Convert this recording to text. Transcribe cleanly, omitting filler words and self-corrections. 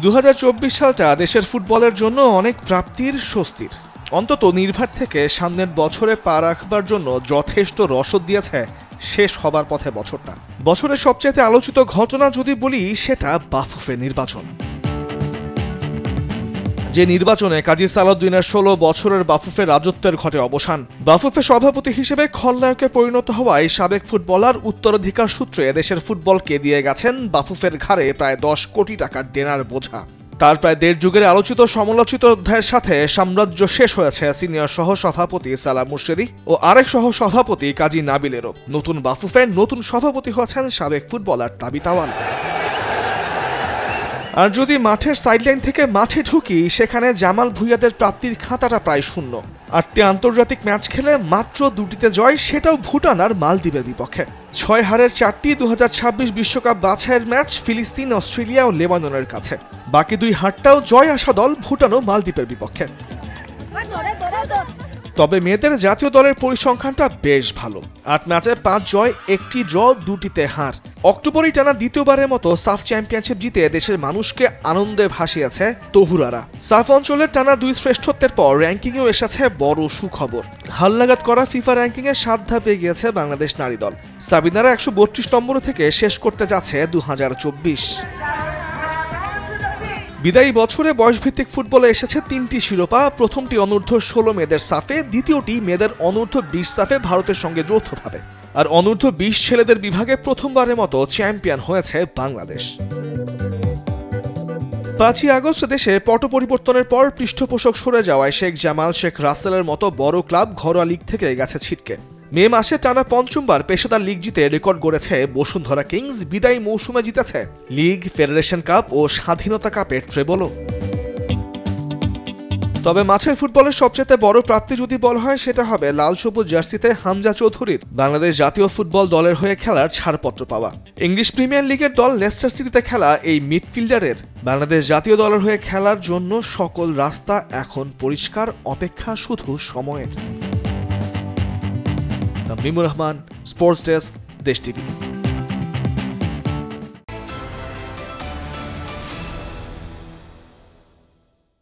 2024 সালটা দেশের ফুটবলের জন্য অনেক প্রাপ্তির স্বস্তির। অন্তত নির্ভার থেকে সামনের বছরে পা রাখবার জন্য যথেষ্ট রসদ দিয়েছে শেষ হবার পথে বছরটা। বছরের সবচেয়ে আলোচিত ঘটনা যদি বলি, সেটা বাফুফে নির্বাচন। যে নির্বাচনে কাজী সালাউদ্দিনের 16 বছরের বাফুফে রাজত্বের ঘটে অবসান। বাফুফে সভাপতি হিসেবে খলনায়কে পরিণত হওয়ায় সাবেক ফুটবলার উত্তরাধিকার সূত্রে দেশের ফুটবলকে দিয়ে গেছেন বাফুফের ঘাড়ে প্রায় 10 কোটি টাকার দেনার বোঝা। তার প্রায় দেড় যুগের আলোচিত সমালোচিত অধ্যায়ের সাথে সাম্রাজ্য শেষ হয়েছে সিনিয়র সহ সভাপতি সালাম মুর্শেদী ও আরেক সহ সভাপতি কাজী নাবিলেরও। নতুন বাফুফের নতুন সভাপতি হয়েছেন সাবেক ফুটবলার তাবিত আওয়াল। আর যদি মাঠের সাইডলাইন থেকে মাঠে ঢুকি, সেখানে জামাল ভুঁইয়াদের প্রাপ্তির খাতাটা প্রায় শূন্য। 8টি আন্তর্জাতিক ম্যাচ খেলে মাত্র 2টিতে জয়, সেটাও ভুটান আর মালদ্বীপের বিপক্ষে। 6 হারের 4টি 2026 বিশ্বকাপ বাছাইয়ের ম্যাচ ফিলিস্তিন, অস্ট্রেলিয়া ও লেবাননের কাছে। বাকি 2 হারটাও জয় আসা দল ভুটান ও মালদ্বীপের বিপক্ষে। তবে মেয়েদের জাতীয় দলের পরিসংখ্যানটা বেশ ভালো। 8 ম্যাচে 5 জয়, 1টি ড্র, 2টিতে হার। অক্টোবরেই টানা দ্বিতীয়বারের মতো সাফ চ্যাম্পিয়নশিপ জিতে দেশের মানুষকে আনন্দে ভাসিয়েছে তহুরারা। সাফ অঞ্চলের টানা 2 শ্রেষ্ঠত্বের পর র্যাঙ্কিংয়েও এসেছে বড় সুখবর। হালনাগাদ করা ফিফা র্যাঙ্কিংয়ে 7 ধাপে গিয়েছে বাংলাদেশ নারী দল। সাবিনারা 132 নম্বর থেকে শেষ করতে যাচ্ছে 2024। বিদায়ী বছরে বয়সভিত্তিক ফুটবলে এসেছে 3টি শিরোপা। প্রথমটি অনূর্ধ্ব-16 মেয়েদের সাফে, দ্বিতীয়টি মেয়েদের অনূর্ধ্ব-20 সাফে ভারতের সঙ্গে যৌথভাবে। আর অনূর্ধ্ব-20 ছেলেদের বিভাগে প্রথমবারের মতো চ্যাম্পিয়ন হয়েছে বাংলাদেশ। 5ই আগস্ট দেশে পট পরিবর্তনের পর পৃষ্ঠপোষক সরে যাওয়ায় শেখ জামাল, শেখ রাসেলের মতো বড় ক্লাব ঘরোয়া লিগ থেকে গেছে ছিটকে। মে মাসে টানা 5বার পেশাদার লিগ জিতে রেকর্ড গড়েছে বসুন্ধরা কিংস। বিদায়ী মৌসুমে জিতেছে লিগ, ফেডারেশন কাপ ও স্বাধীনতা কাপের ট্রেবলও। তবে মাঠের ফুটবলের সবচেয়ে বড় প্রাপ্তি যদি বলা হয়, সেটা হবে লাল সবুজ জার্সিতে হামজা চৌধুরীর বাংলাদেশ জাতীয় ফুটবল দলের হয়ে খেলার ছাড়পত্র পাওয়া। ইংলিশ প্রিমিয়ার লিগের দল লেস্টার সিটিতে খেলা এই মিডফিল্ডারের বাংলাদেশ জাতীয় দলের হয়ে খেলার জন্য সকল রাস্তা এখন পরিষ্কার, অপেক্ষা শুধু সময়ের। তামিমুর রহমান, স্পোর্টস ডেস্ক, দেশ টিভি।